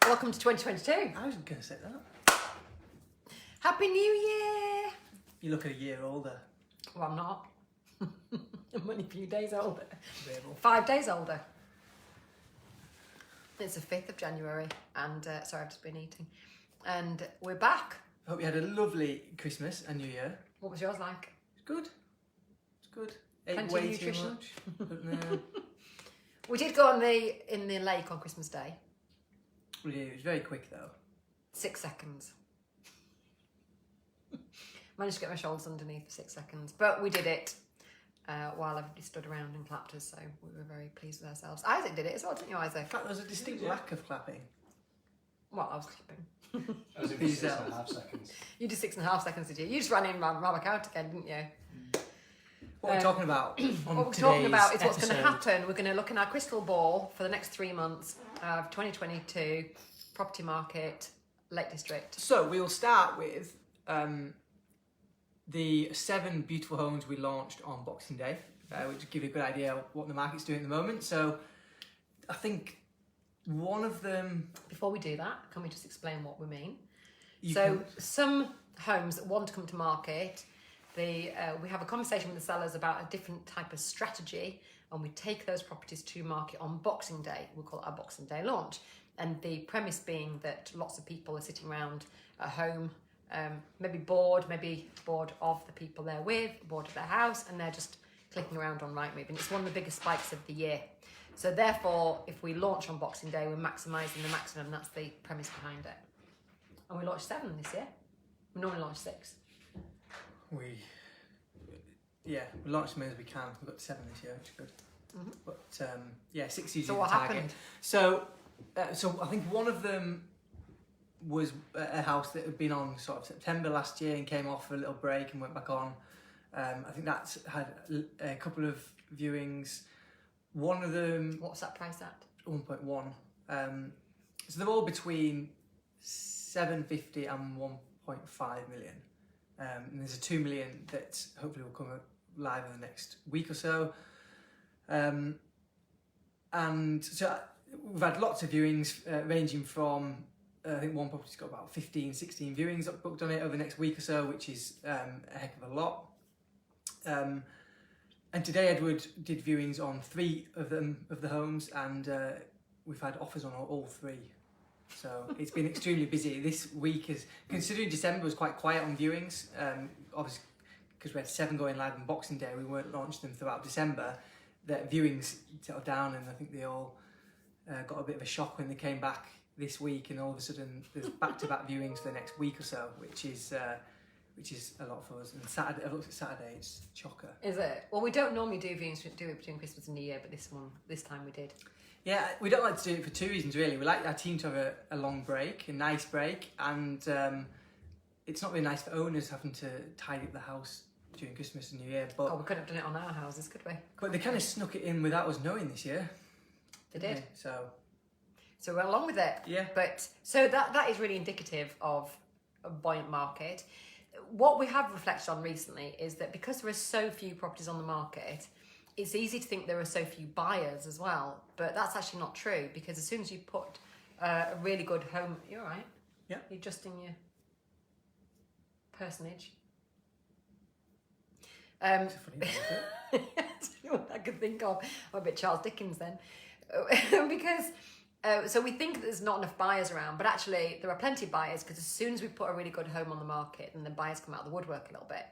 Welcome to 2022. I wasn't going to say that. Happy New Year! You look a year older. Well, I'm not. I'm only a few days older. Debatable. 5 days older. It's the 5th of January, and sorry, I've just been eating. And we're back. I hope you had a lovely Christmas and New Year. What was yours like? It's good. It's good. Ate Plenty of way nutrition. too much. But no. We did go in the lake on Christmas Day. Really, it was very quick though. 6 seconds. Managed to get my shoulders underneath for 6 seconds, but we did it while everybody stood around and clapped us, so we were very pleased with ourselves. Isaac did it as well, didn't you, Isaac? In fact, there was a distinct lack of clapping. Well, I was clapping. I was in for 6.5 seconds. You did 6.5 seconds, did you? You just ran in round back out again, didn't you? What we're talking about on What we're talking about is today's what's going to episode. happen. We're going to look in our crystal ball for the next 3 months of 2022 property market, Lake District. So we'll start with the 7 beautiful homes we launched on Boxing Day, which will give you a good idea of what the market's doing at the moment. So I think one of them... Before we do that, can we just explain what we mean? you So can- some homes that want to come to market, we have a conversation with the sellers about a different type of strategy, and we take those properties to market on Boxing Day. We'll call it our Boxing Day launch. And the premise being that lots of people are sitting around at home, maybe bored of the people they're with, bored of their house, and they're just clicking around on Rightmove. And it's one of the biggest spikes of the year. So therefore, if we launch on Boxing Day, we're maximising the maximum. That's the premise behind it. And we launched 7 this year. We normally launch 6. we launched as many as we can. We've got 7 this year, which is good. Mm-hmm. But 6 is usually So what the target. happened? So I think one of them was a house that had been on sort of September last year and came off for a little break and went back on. I think that's had a couple of viewings. One of them... What's that price at? 1.1. So they're all between 750 and 1.5 million. And there's a 2 million that hopefully will come live in the next week or so. And so we've had lots of viewings ranging from, I think one property's got about 15, 16 viewings booked on it over the next week or so, which is a heck of a lot. And today Edward did viewings on 3 of the homes, and we've had offers on all 3. So it's been extremely busy. This week is, considering December was quite quiet on viewings, obviously because we had 7 going live on Boxing Day, we weren't launching them throughout December. The viewings settled down, and I think they all got a bit of a shock when they came back this week, and all of a sudden there's back-to-back viewings for the next week or so, which is a lot for us. And Saturday, I looked at Saturday, it's a chocker. Is it? Well, we don't normally do viewings, do it between Christmas and New Year, but this time we did. Yeah, we don't like to do it for 2 reasons really. We like our team to have a long break, a nice break, and it's not really nice for owners having to tidy up the house during Christmas and New Year. But Oh, we couldn't have done it on our houses, could we? but they kind of snuck it in without us knowing this year. They didn't did. they? So So we're along with it. yeah, But so that is really indicative of a buoyant market. What we have reflected on recently is that because there are so few properties on the market, it's easy to think there are so few buyers as well. But that's actually not true, because as soon as you put a really good home... You're all right? Yeah. You're adjusting your personage. it's a funny bit, isn't it? That's what I could think of. I'm a bit Charles Dickens then. Because... so we think there's not enough buyers around, but actually there are plenty of buyers, because as soon as we put a really good home on the market, then the buyers come out of the woodwork a little bit.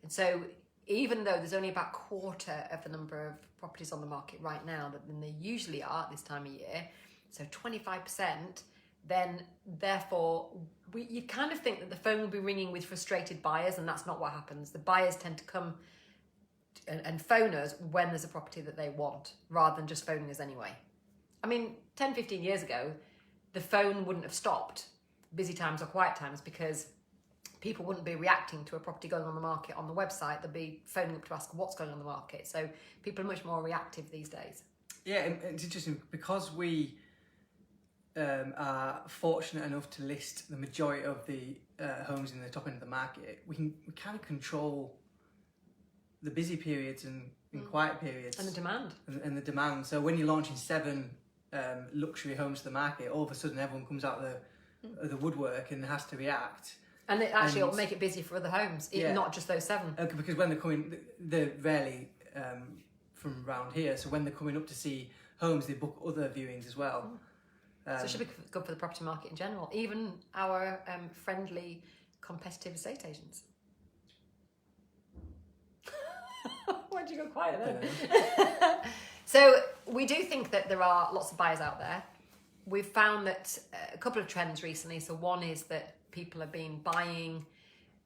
And so even though there's only about a quarter of the number of properties on the market right now than there usually are at this time of year, so 25%, then therefore you kind of think that the phone will be ringing with frustrated buyers, and that's not what happens. The buyers tend to come and phone us when there's a property that they want, rather than just phoning us anyway. I mean, 10, 15 years ago, the phone wouldn't have stopped, busy times or quiet times, because people wouldn't be reacting to a property going on the market on the website. They'd be phoning up to ask what's going on the market. So people are much more reactive these days. Yeah, and it's interesting because we are fortunate enough to list the majority of the homes in the top end of the market. We kind of control the busy periods and quiet periods And the demand. and the demand. So when you're launching 7 luxury homes to the market, all of a sudden everyone comes out of the woodwork and has to react. And it actually will make it busy for other homes, not just those 7. Because when they're coming, they're rarely from around here, so when they're coming up to see homes, they book other viewings as well. So it should be good for the property market in general, even our friendly, competitive estate agents. Why'd you go quiet then? So we do think that there are lots of buyers out there. We've found that a couple of trends recently. So one is that people have been buying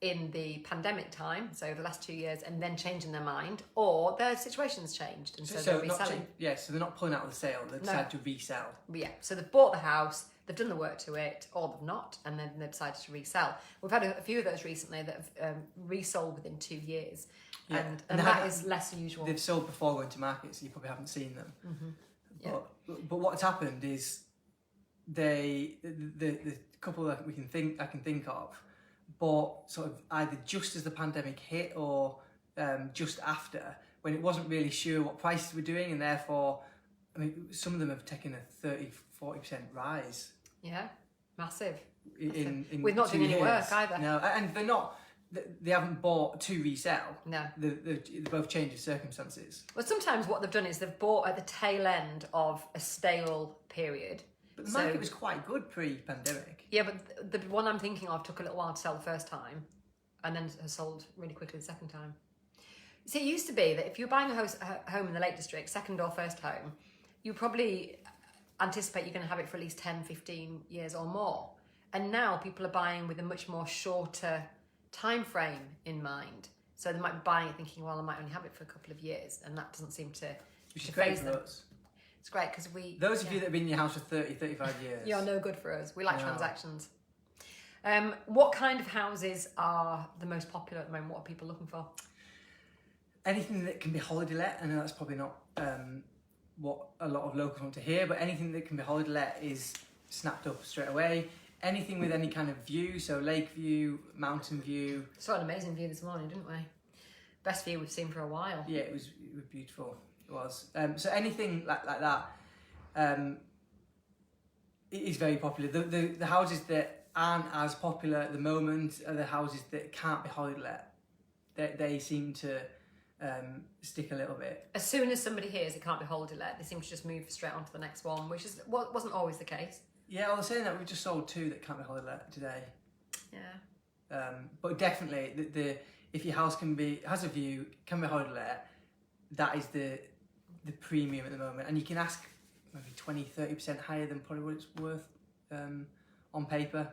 in the pandemic time, so the last 2 years, and then changing their mind, or their situation's changed, and so they're reselling. So they're not pulling out of the sale, they decide to resell. Yeah, so they've bought the house, they've done the work to it, or they've not, and then they've decided to resell. We've had a few of those recently that have resold within 2 years, and that is less usual. They've sold before going to market, so you probably haven't seen them. Mm-hmm. But what's happened is the couple that I can think of bought sort of either just as the pandemic hit or just after, when it wasn't really sure what prices were doing, and therefore, I mean, some of them have taken a 30-40% rise. Yeah, massive. In With not doing any work either. No, and they haven't bought to resell. No. They're both change of circumstances. Well, sometimes what they've done is they've bought at the tail end of a stale period. But the market was quite good pre-pandemic. Yeah, but the one I'm thinking of took a little while to sell the first time, and then has sold really quickly the second time. See, it used to be that if you're buying a home in the Lake District, second or first home, you probably anticipate you're going to have it for at least 10, 15 years or more. And now people are buying with a much more shorter time frame in mind. So they might be buying it thinking, well, I might only have it for a couple of years, and that doesn't seem to Which is great for us. It's great because Those of you that have been in your house for 30, 35 years. You're no good for us. We like transactions. What kind of houses are the most popular at the moment? What are people looking for? Anything that can be holiday let. I know that's probably not what a lot of locals want to hear, but anything that can be holiday let is snapped up straight away. Anything with any kind of view, so lake view, mountain view. Saw an amazing view this morning, didn't we? Best view we've seen for a while. Yeah, it was beautiful. It was. So anything like that, it is very popular. The houses that aren't as popular at the moment are the houses that can't be holiday let. They seem to stick a little bit. As soon as somebody hears it can't be holiday let, they seem to just move straight on to the next one, which wasn't always the case. Yeah, I was saying that we've just sold 2 that can't be holiday let today. Yeah. But definitely, if your house has a view, can be holiday let, that is the premium at the moment, and you can ask maybe 20-30% higher than probably what it's worth on paper.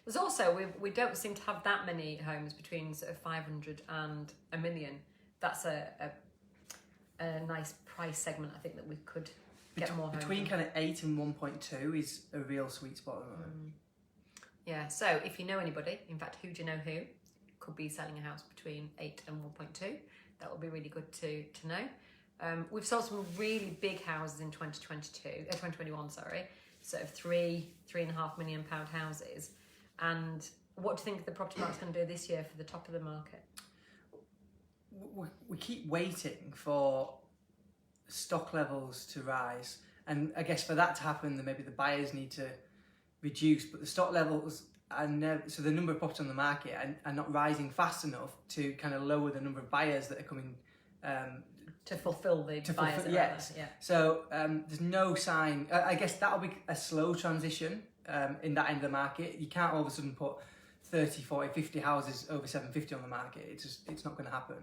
There's also we don't seem to have that many homes between sort of 500 and $1 million. That's a nice price segment. I think that we could get more homes between kind of 8 and 1.2 is a real sweet spot at the moment. Yeah. So if you know anybody, in fact, who do you know who could be selling a house between 8 and 1.2? That would be really good to know. We've sold some really big houses in 2021, sort of £3.5 million houses. And what do you think the property market's going to do this year for the top of the market? We keep waiting for stock levels to rise, and I guess for that to happen, then maybe the buyers need to reduce, but the stock levels so the number of properties on the market are not rising fast enough to kind of lower the number of buyers that are coming to fulfill the buyers. Yes. Yeah. So there's no sign. I guess that'll be a slow transition in that end of the market. You can't all of a sudden put 30, 40, 50 houses over 750 on the market. It's not going to happen.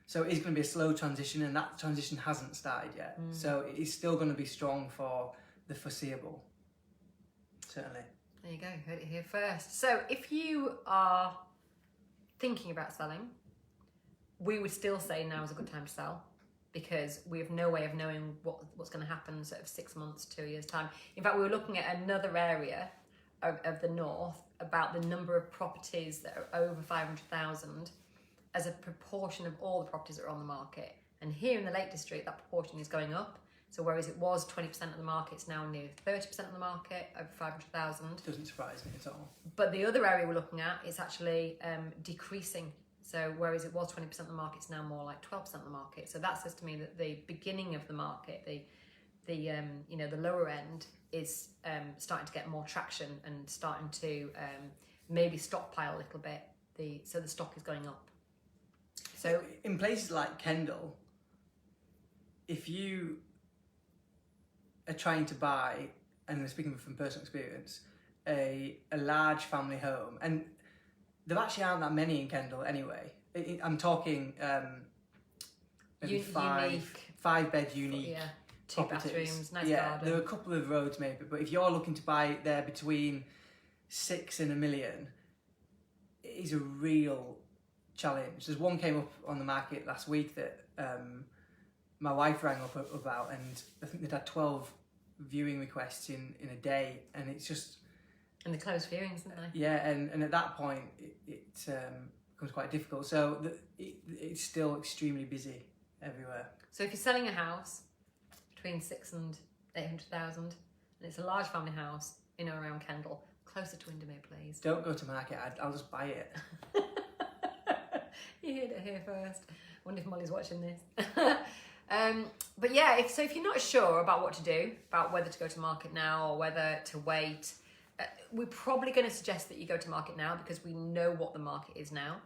So it's going to be a slow transition, and that transition hasn't started yet. So it's still going to be strong for the foreseeable. Certainly. There you go. Heard it here first. So if you are thinking about selling, we would still say now is a good time to sell, because we have no way of knowing what's going to happen sort of 6 months, 2 years time. In fact, we were looking at another area of the north about the number of properties that are over 500,000 as a proportion of all the properties that are on the market. And here in the Lake District, that proportion is going up. So whereas it was 20% of the market, it's now near 30% of the market, over 500,000. Doesn't surprise me at all. But the other area we're looking at is actually decreasing. So whereas it was 20% of the market, it's now more like 12% of the market. So that says to me that the beginning of the market, the lower end is starting to get more traction and starting to maybe stockpile a little bit. So the stock is going up. So in places like Kendal, if you are trying to buy, and I'm speaking from personal experience, a large family home, and there actually aren't that many in Kendal anyway. I'm talking maybe five bed unique. Yeah, 2 properties. bathrooms, nice yeah, garden. there are a couple of roads maybe, but if you're looking to buy there between 6 and $1 million, it is a real challenge. There's one came up on the market last week that my wife rang up about, and I think they'd had 12 viewing requests in a day, and it's just... And the closed viewings, isn't they? Yeah, and at that point, it becomes quite difficult. So it's still extremely busy everywhere. So if you're selling a house between 6 and 800,000, and it's a large family house in or around Kendal, closer to Windermere, please. Don't go to market. I'll just buy it. You heard it here first. I wonder if Molly's watching this. But yeah, if you're not sure about what to do, about whether to go to market now or whether to wait, we're probably going to suggest that you go to market now, because we know what the market is now,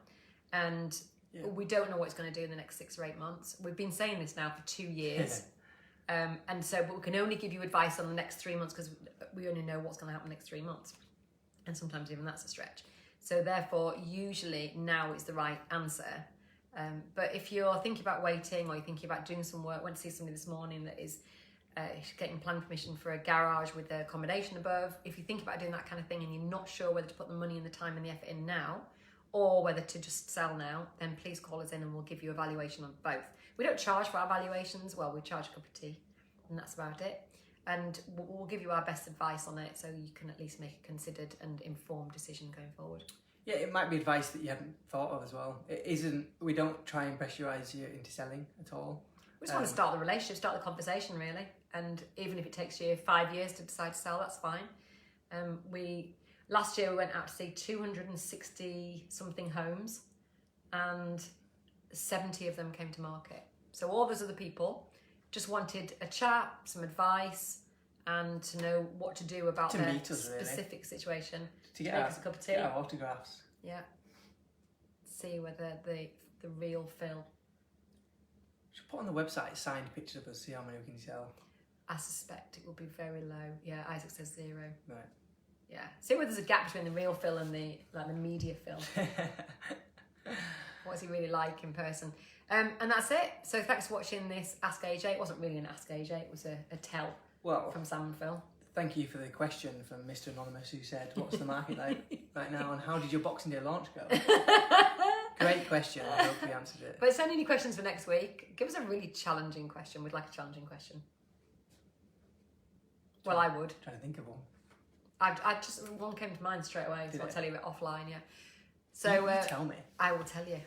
and we don't know what it's going to do in the next 6 or 8 months. We've been saying this now for 2 years. But we can only give you advice on the next 3 months, because we only know what's going to happen the next 3 months. And sometimes even that's a stretch. So therefore, usually now is the right answer. But if you're thinking about waiting, or you're thinking about doing some work, went to see somebody this morning that is getting planning permission for a garage with the accommodation above. If you think about doing that kind of thing and you're not sure whether to put the money and the time and the effort in now, or whether to just sell now, then please call us in and we'll give you a valuation on both. We don't charge for our valuations. Well, we charge a cup of tea, and that's about it. And we'll give you our best advice on it, so you can at least make a considered and informed decision going forward. Yeah, it might be advice that you haven't thought of as well. It isn't. We don't try and pressurise you into selling at all. We just want to start the relationship, start the conversation, really. And even if it takes you 5 years to decide to sell, that's fine. Last year we went out to see 260 something homes, and 70 of them came to market. So all those other people just wanted a chat, some advice, and to know what to do about their specific situation. To get make us a cup of tea. Get our autographs. Yeah. See whether the real Phil. Should put on the website signed pictures of us, see how many we can sell. I suspect it will be very low. Yeah, Isaac says 0. Right. Yeah. See whether there's a gap between the real Phil and the media Phil. What's he really like in person? And that's it. So thanks for watching this Ask AJ. It wasn't really an Ask AJ, it was a tell from Sam and Phil. Thank you for the question from Mr. Anonymous, who said, what's the market like right now, and how did your Boxing Day launch go? Great question. I hope we answered it. But send any questions for next week. Give us a really challenging question. We'd like a challenging question. Well, I would. Trying to think of one. I just, one came to mind straight away, so I'll tell you it offline, yeah. So you tell me. I will tell you.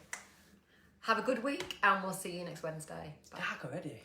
Have a good week, and we'll see you next Wednesday. It's dark already.